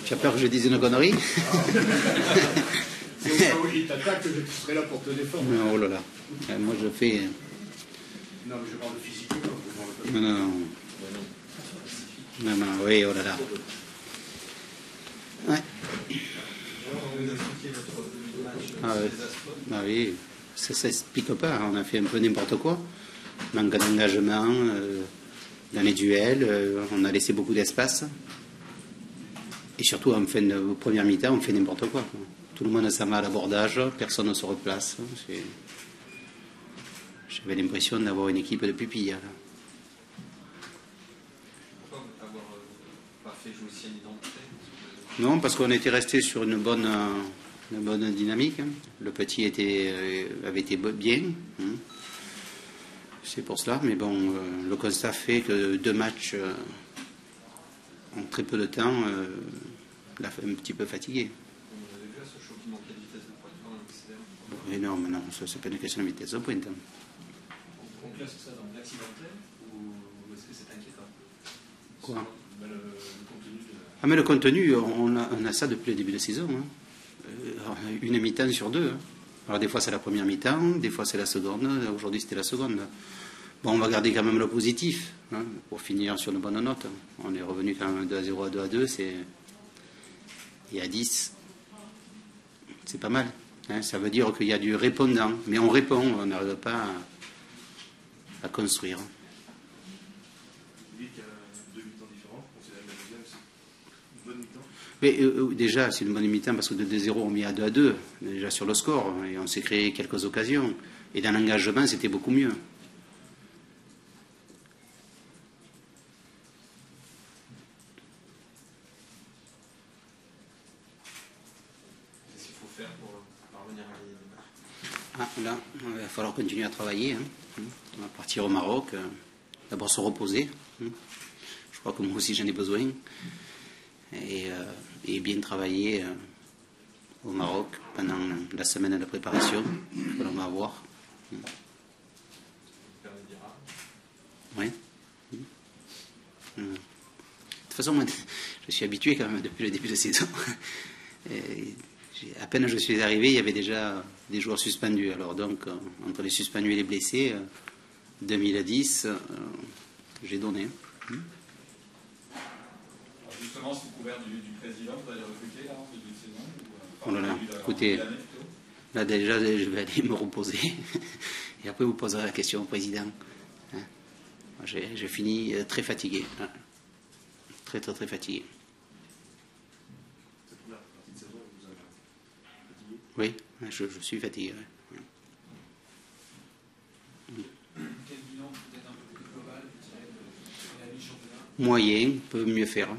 Tu as peur que je dise une connerie? Si au cas où il t'attaque, je serai là pour te défendre. Non, oh là là. Moi, je fais... Non, mais je parle de physique. Non, non, non. Non, non, oui, oh là là. Ouais. Ah oui, ça s'explique pas. On a fait un peu n'importe quoi. Manque d'engagement dans les duels. On a laissé beaucoup d'espace. Et surtout, en fin de première mi-temps, on fait n'importe quoi. Tout le monde s'en va à l'abordage, personne ne se replace. J'avais l'impression d'avoir une équipe de pupilles. Là. Pourquoi avoir pas fait jouer aussi une identité? Non, parce qu'on était resté sur une bonne dynamique. Le petit avait été bien. C'est pour cela. Mais bon, le constat fait que 2 matchs en très peu de temps l'a fait un petit peu fatigué. On avait vu à ce choc qui manquait de vitesse de pointe quand même. Mais non, mais non, ça c'est pas une question de vitesse de pointe. On classe ça dans l'accidentel ou est-ce que c'est inquiétant? Quoi? Le contenu de... Ah mais le contenu, on a ça depuis le début de saison. Une mi-temps sur 2. Alors des fois c'est la première mi-temps, des fois c'est la seconde. Aujourd'hui c'était la seconde. Bon, on va garder quand même le positif pour finir sur une bonne note. On est revenu quand même 2-0 à 2-2, et à 10. C'est pas mal. Ça veut dire qu'il y a du répondant. Mais on répond, on n'arrive pas à construire. Vous dites qu'il y a 2 mi-temps différents. Vous considérez que la deuxième, c'est une bonne mi-temps? Mais déjà, c'est une bonne mi-temps parce que de 2-0, on met à 2-2, déjà sur le score. Et on s'est créé quelques occasions. Et dans l'engagement, c'était beaucoup mieux. Ah, là, il va falloir continuer à travailler. On va partir au Maroc. D'abord se reposer. Je crois que moi aussi j'en ai besoin. Et bien travailler au Maroc pendant la semaine de préparation que l'on va avoir. Oui. De toute façon, moi, je suis habitué quand même depuis le début de saison. À peine je suis arrivé, il y avait déjà des joueurs suspendus. Alors donc, entre les suspendus et les blessés, 2010, j'ai donné. Alors justement, sous couvert du président, vous allez recruter là, en début de saison Oh là là, écoutez, là déjà, je vais aller me reposer. Et après, vous poserez la question au président. J'ai fini très fatigué. Très, très, très fatigué. Oui, je suis fatigué. Oui. Quel bilan peut-être un peu plus global, vous direz, de la mi-championnat? Moyen, peut mieux faire.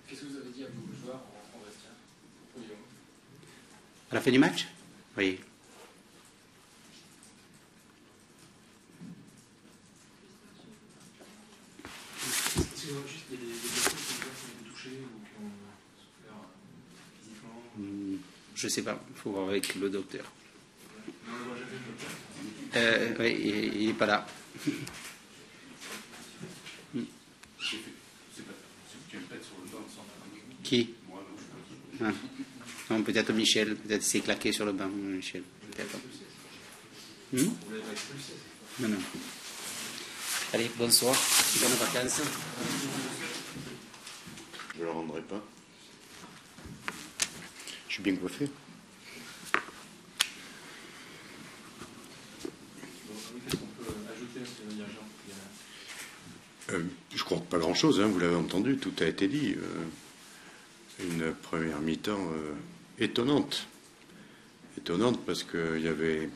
Qu'est-ce que vous avez dit à vos joueurs en vestiaire? À la fin du match? Oui. Juste des blessés qui ont été touchés ou qui ont souffert physiquement? Je ne sais pas, il faut voir avec le docteur. Non, moi j'ai vu le docteur. Oui, il n'est pas là. Qui? Non, peut-être Michel, peut-être c'est claqué sur le banc, Michel. Peut-être. Non, non. Allez, bonsoir, bonnes vacances. Je ne le rendrai pas. Je suis bien coiffé. Qu'est-ce qu'on peut ajouter à ce que vient de dire Jean? Je crois pas grand-chose, vous l'avez entendu, tout a été dit. Une première mi-temps étonnante. Étonnante parce qu'il y avait,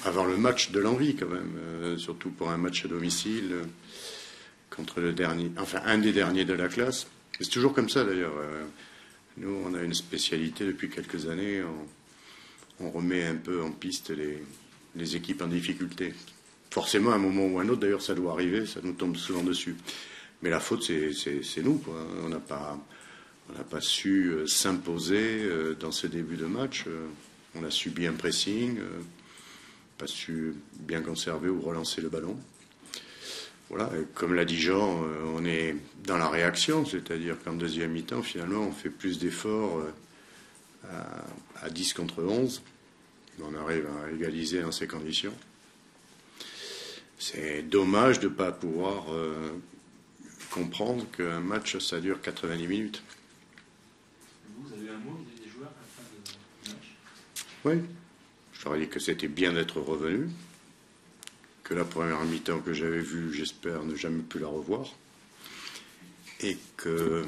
avant le match, de l'envie quand même, surtout pour un match à domicile contre le dernier, enfin un des derniers de la classe. C'est toujours comme ça d'ailleurs. Nous, on a une spécialité depuis quelques années, on remet un peu en piste les équipes en difficulté. Forcément, à un moment ou à un autre, d'ailleurs, ça doit arriver, ça nous tombe souvent dessus. Mais la faute, c'est nous, quoi. On n'a pas su s'imposer dans ce début de match. On a subi un pressing, pas su bien conserver ou relancer le ballon. voilà, comme l'a dit Jean, on est dans la réaction, c'est-à-dire qu'en deuxième mi-temps, finalement, on fait plus d'efforts à 10 contre 11. On arrive à égaliser dans ces conditions. C'est dommage de ne pas pouvoir comprendre qu'un match, ça dure 90 minutes. Vous avez un mot des joueurs à la fin du match? Oui, je leur ai dit que c'était bien d'être revenu, que la première mi-temps que j'avais vue, j'espère ne jamais plus la revoir, et que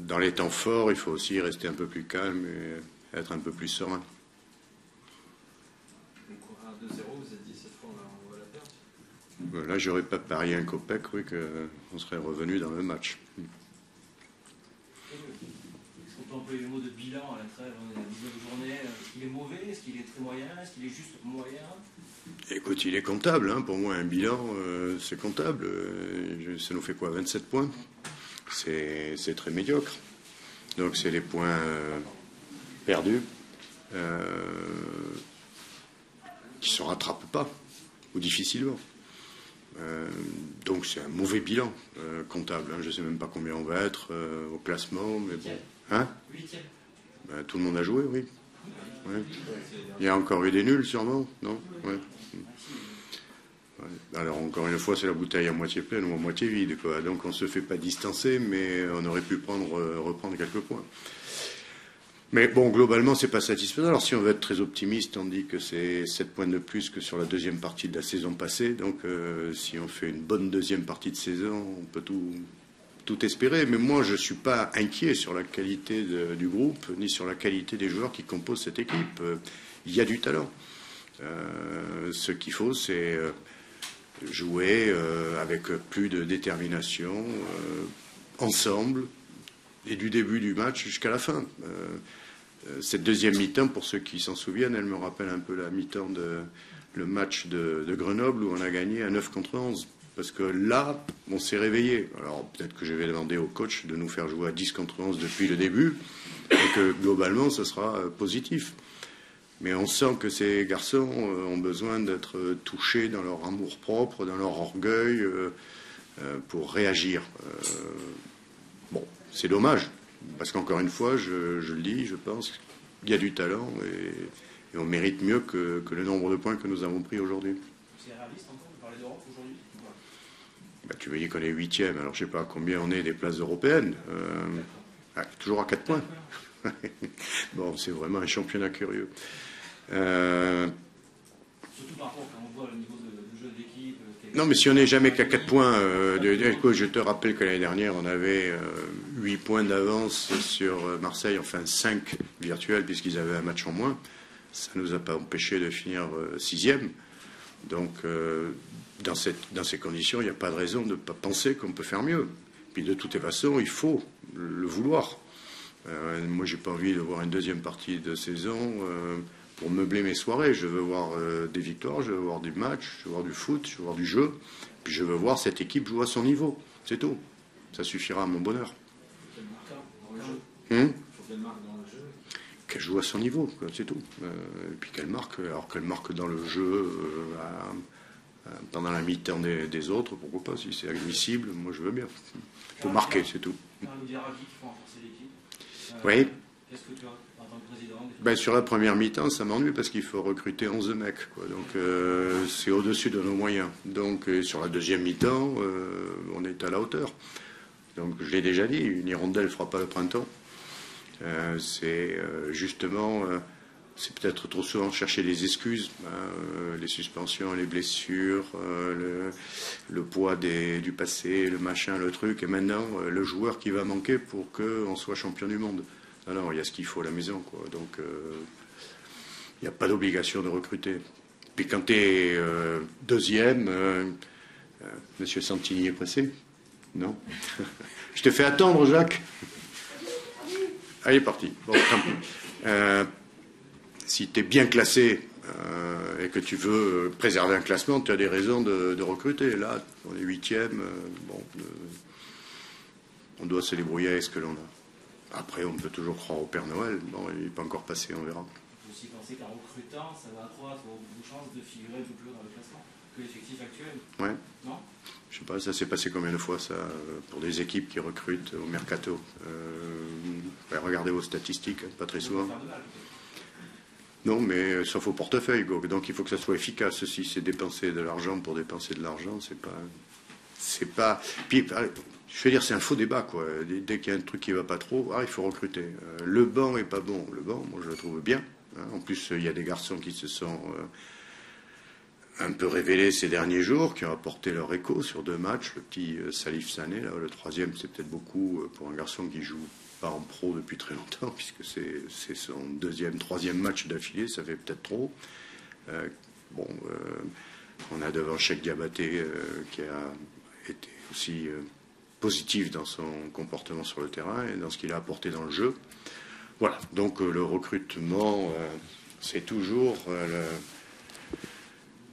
dans les temps forts, il faut aussi rester un peu plus calme et être un peu plus serein. Donc, à 2-0, vous êtes dit cette fois on va la perdre? Là, j'aurais pas parié un copec, oui, qu'on serait revenu dans le match. Est-ce qu'on peut employer le mot de bilan à la trêve? On est à la 19e journée. Est-ce qu'il est mauvais? Est-ce qu'il est très moyen? Est-ce qu'il est juste moyen? Écoute, il est comptable, hein. Pour moi, un bilan, c'est comptable. Ça nous fait quoi, 27 points? C'est très médiocre. Donc, c'est les points perdus qui ne se rattrapent pas, ou difficilement. Donc, c'est un mauvais bilan comptable. Hein. Je ne sais même pas combien on va être au classement, mais bon. Hein? 8e. Tout le monde a joué, oui. Ouais. Il y a encore eu des nuls, sûrement, non? Ouais. Alors, encore une fois, c'est la bouteille à moitié pleine ou à moitié vide, quoi. Donc, on ne se fait pas distancer, mais on aurait pu reprendre quelques points. Mais bon, globalement, c'est pas satisfaisant. Alors, si on veut être très optimiste, on dit que c'est 7 points de plus que sur la deuxième partie de la saison passée. Donc, si on fait une bonne deuxième partie de saison, on peut tout espérer. Mais moi, je ne suis pas inquiet sur la qualité du groupe, ni sur la qualité des joueurs qui composent cette équipe. Il y a du talent. Ce qu'il faut, c'est jouer avec plus de détermination, ensemble, et du début du match jusqu'à la fin. Cette deuxième mi-temps, pour ceux qui s'en souviennent, elle me rappelle un peu la mi-temps le match de Grenoble où on a gagné à 9 contre 11. Parce que là, on s'est réveillé. Alors peut-être que je vais demander au coach de nous faire jouer à 10 contre 11 depuis le début, et que globalement, ce sera positif. Mais on sent que ces garçons ont besoin d'être touchés dans leur amour-propre, dans leur orgueil, pour réagir. Bon, c'est dommage, parce qu'encore une fois, je le dis, je pense qu'il y a du talent et on mérite mieux que le nombre de points que nous avons pris aujourd'hui. C'est réaliste encore de parler d'Europe aujourd'hui? Tu voyais qu'on est 8e, alors je ne sais pas combien on est des places européennes. Toujours à 4 points. Bon, c'est vraiment un championnat curieux. Surtout par rapport quand on voit le niveau de jeu de l'équipe. Non, mais si on n'est jamais qu'à 4 points, je te rappelle que l'année dernière, on avait 8 points d'avance sur Marseille, enfin 5 virtuels, puisqu'ils avaient un match en moins. Ça ne nous a pas empêché de finir 6e. Donc, dans ces conditions, il n'y a pas de raison de ne pas penser qu'on peut faire mieux. Puis, de toutes les façons, il faut le vouloir. Moi, j'ai pas envie de voir une deuxième partie de saison pour meubler mes soirées. Je veux voir des victoires, je veux voir du match, je veux voir du foot, je veux voir du jeu. Puis je veux voir cette équipe jouer à son niveau. C'est tout. Ça suffira à mon bonheur. Qu'elle joue à son niveau, c'est tout. Et puis qu'elle marque, alors qu'elle marque dans le jeu, pendant la mi-temps des autres, pourquoi pas, si c'est admissible, moi je veux bien. Il faut marquer, c'est tout. Oui. Qu'est-ce que tu as en tant que président? Sur la première mi-temps, ça m'ennuie parce qu'il faut recruter 11 mecs, quoi. Donc c'est au-dessus de nos moyens. Donc sur la deuxième mi-temps, on est à la hauteur. Donc je l'ai déjà dit, une hirondelle ne fera pas le printemps. C'est justement, c'est peut-être trop souvent chercher des excuses, les suspensions, les blessures, le poids du passé, le machin, le truc, et maintenant le joueur qui va manquer pour qu'on soit champion du monde. Alors il y a ce qu'il faut à la maison, quoi. Donc il n'y a pas d'obligation de recruter. Puis quand tu es deuxième, Monsieur Santini est pressé? Non. Je te fais attendre, Jacques. Allez, parti. Bon, tant pis. Si tu es bien classé et que tu veux préserver un classement, tu as des raisons de recruter. Là, on est 8e. On doit se débrouiller avec ce que l'on a. Après, on peut toujours croire au Père Noël. Bon, il n'est pas encore passé, on verra. Vous aussi pensez qu'en recrutant, ça va accroître vos chances de figurer un peu plus haut dans le classement? que l'effectif actuel. Ouais. Non? Je sais pas, ça s'est passé combien de fois, ça, pour des équipes qui recrutent au mercato. Regardez vos statistiques, pas très souvent. Non, mais sauf au portefeuille, donc il faut que ça soit efficace. Si c'est dépenser de l'argent pour dépenser de l'argent, c'est pas. Puis, je veux dire, c'est un faux débat, quoi. Dès qu'il y a un truc qui va pas trop, il faut recruter. Le banc est pas bon. Le banc, moi, je le trouve bien. Hein. En plus, il y a des garçons qui se sont un peu révélés ces derniers jours, qui ont apporté leur écho sur 2 matchs. Le petit Salif Sané, là, le 3e, c'est peut-être beaucoup pour un garçon qui joue pas en pro depuis très longtemps, puisque c'est son 2e, 3e match d'affilée, ça fait peut-être trop. On a devant Cheikh Diabaté qui a été aussi positif dans son comportement sur le terrain et dans ce qu'il a apporté dans le jeu. Voilà, donc le recrutement, c'est toujours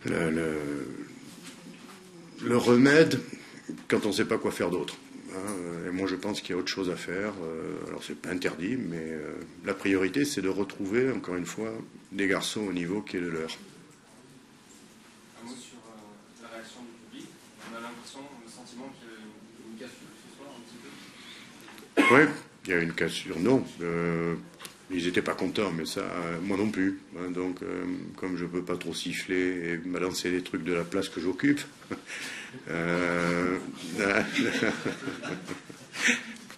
le remède quand on ne sait pas quoi faire d'autre. Et moi, je pense qu'il y a autre chose à faire. Alors, c'est pas interdit, mais la priorité, c'est de retrouver, encore une fois, des garçons au niveau qui est le leur. Un mot sur la réaction du public. On a l'impression, le sentiment qu'il y a une cassure ce soir, un petit peu. Oui, il y a une cassure. Non, ils n'étaient pas contents, mais ça, moi non plus. Hein, donc, comme je ne peux pas trop siffler et balancer les trucs de la place que j'occupe,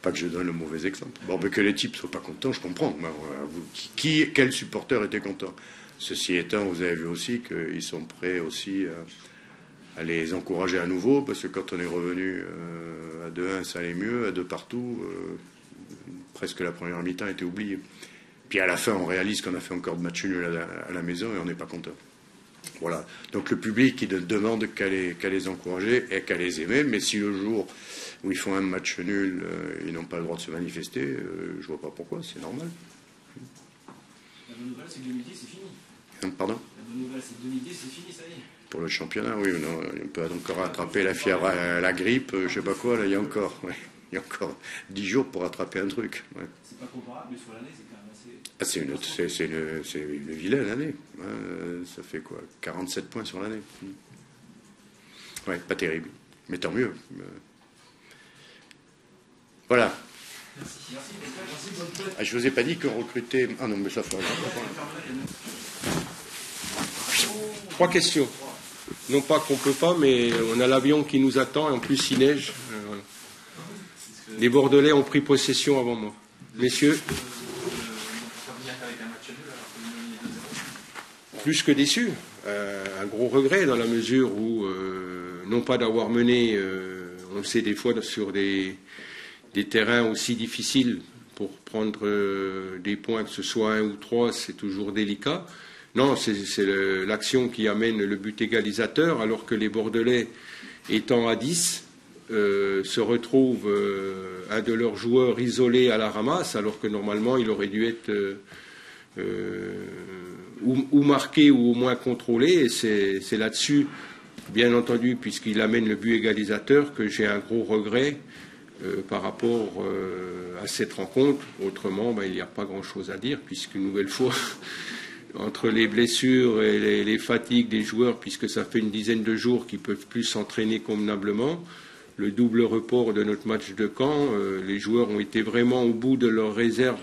pas que je donne le mauvais exemple. Bon, mais que les types ne soient pas contents, je comprends. Quel supporter était content? Ceci étant, vous avez vu aussi qu'ils sont prêts aussi à les encourager à nouveau, parce que quand on est revenu à 2-1, ça allait mieux, à 2 partout, presque la première mi-temps était oubliée. Puis à la fin, on réalise qu'on a fait encore de matchs nuls à la maison et on n'est pas content. Voilà. Donc le public, il ne demande qu'à les encourager et qu'à les aimer. Mais si le jour où ils font un match nul, ils n'ont pas le droit de se manifester, je ne vois pas pourquoi, c'est normal. La bonne nouvelle, c'est que 2010, c'est fini. Pardon? La bonne nouvelle, c'est que 2010, c'est fini, ça y est. Pour le championnat, oui. Non, on peut encore attraper la fièvre, la grippe, je ne sais pas quoi. Là, il y a encore 10 jours pour attraper un truc. Ouais. C'est pas comparable, mais sur l'année, c'est quand même assez... C'est une vilaine année. Ça fait quoi? 47 points sur l'année. Ouais, pas terrible. Mais tant mieux. Voilà. Merci. Je vous ai pas dit qu'on recrutait... Ah non, mais ça fera... 3 questions. Non pas qu'on peut pas, mais on a l'avion qui nous attend et en plus il neige. Voilà. Les Bordelais ont pris possession avant moi. Messieurs, plus que déçu. Un gros regret dans la mesure où, non pas d'avoir mené, on le sait des fois, sur des terrains aussi difficiles pour prendre des points, que ce soit 1 ou 3, c'est toujours délicat. Non, c'est l'action qui amène le but égalisateur, alors que les Bordelais, étant à 10, se retrouvent un de leurs joueurs isolé à la ramasse, alors que normalement il aurait dû être ou marqué ou au moins contrôlé. Et c'est là-dessus, bien entendu, puisqu'il amène le but égalisateur, que j'ai un gros regret par rapport à cette rencontre. Autrement, il n'y a pas grand-chose à dire, puisqu'une nouvelle fois... entre les blessures et les fatigues des joueurs, puisque ça fait une dizaine de jours qu'ils ne peuvent plus s'entraîner convenablement, le double report de notre match de Caen, les joueurs ont été vraiment au bout de leur réserve,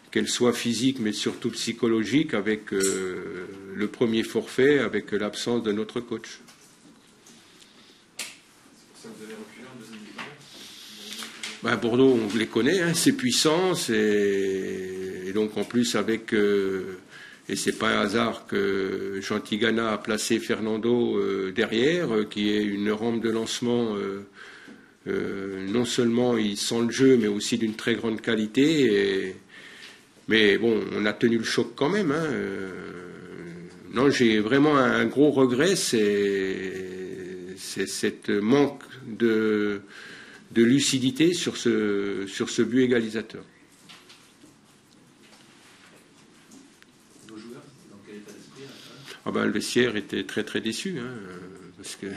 qu'elle soit physique mais surtout psychologique, avec le premier forfait, avec l'absence de notre coach. C'est pour ça que vous avez reculé en deuxième mi-temps. Bordeaux, on les connaît, hein, c'est puissant, et donc en plus avec... et c'est pas un hasard que Jean Tigana a placé Fernando derrière, qui est une rampe de lancement. Non seulement il sent le jeu, mais aussi d'une très grande qualité. Mais bon, on a tenu le choc quand même. Hein. Non, j'ai vraiment un gros regret, c'est cette manque de lucidité sur ce but égalisateur. Le vestiaire était très très déçu, hein, parce que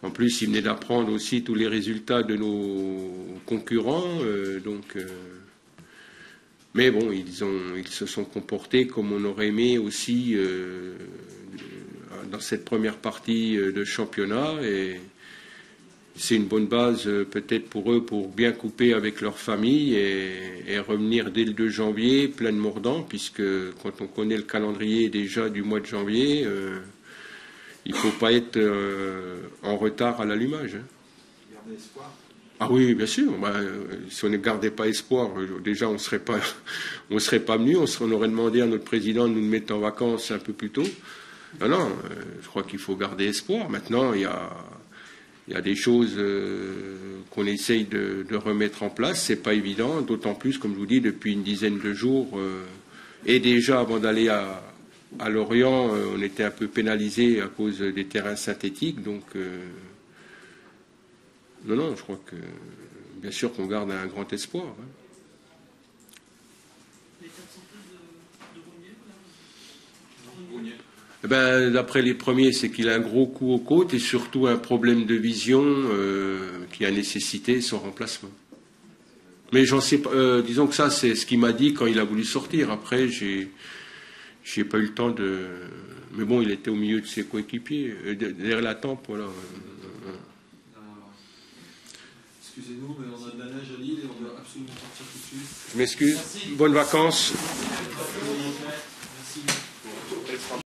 en plus il venait d'apprendre aussi tous les résultats de nos concurrents, mais bon, ils se sont comportés comme on aurait aimé aussi dans cette première partie de championnat et c'est une bonne base peut-être pour eux pour bien couper avec leur famille et revenir dès le 2 janvier plein de mordant, puisque quand on connaît le calendrier déjà du mois de janvier, il ne faut pas être en retard à l'allumage. Garder espoir. Ah oui, bien sûr. Si on ne gardait pas espoir, déjà on ne serait pas venu. On aurait demandé à notre président de nous mettre en vacances un peu plus tôt. Non, je crois qu'il faut garder espoir. Maintenant, il y a des choses qu'on essaye de remettre en place. C'est pas évident, d'autant plus, comme je vous dis, depuis une dizaine de jours. Et déjà, avant d'aller à Lorient, on était un peu pénalisé à cause des terrains synthétiques. Donc, non, je crois que, bien sûr qu'on garde un grand espoir. Hein. D'après les premiers, c'est qu'il a un gros coup aux côtes et surtout un problème de vision qui a nécessité son remplacement. Mais j'en sais pas. Disons que ça, c'est ce qu'il m'a dit quand il a voulu sortir. Après, j'ai pas eu le temps de. Mais bon, il était au milieu de ses coéquipiers, derrière la tempe, voilà. Excusez-nous, mais on a de la neige à Lille et on doit absolument partir tout de suite. Je m'excuse. Bonnes vacances. Merci.